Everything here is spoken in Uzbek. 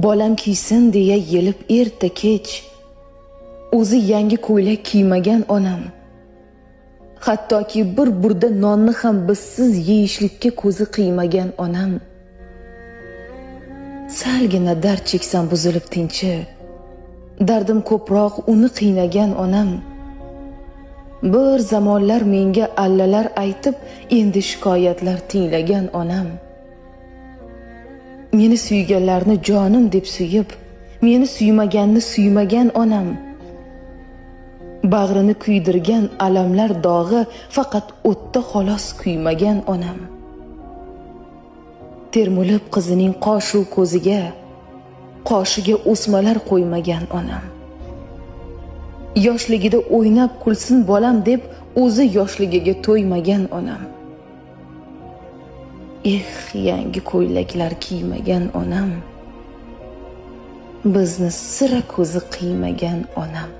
bolam kiysin deya yelib erta kech, o'zi yangi ko'ylak kiymagan onam. Hattoki bir burda nonni ham bizsiz yeyishlikka ko'zi qiymagan onam. Salgina dard cheksam buzilib tinchi, dardim ko'proq uni qiynagan onam. Bir zamonlar menga allalar aytib, endi shikoyatlar tinglagan onam. Meni suyganlarni jonim deb suyib, meni suymaganni suymagan onam. Bag'rini kuydirgan alamlar dog'i faqat o'tda xolos kuymagan onam. Termulib qizining qoshu ko'ziga, qoshiga o'smalar qo'ymagan onam. Yoshligida o'ynab kulsin bolam deb o'zi yoshligiga to'ymagan onam. Yangi ko'ylaklar kiymagan onam. Bizni sira ko'zi qiymagan onam.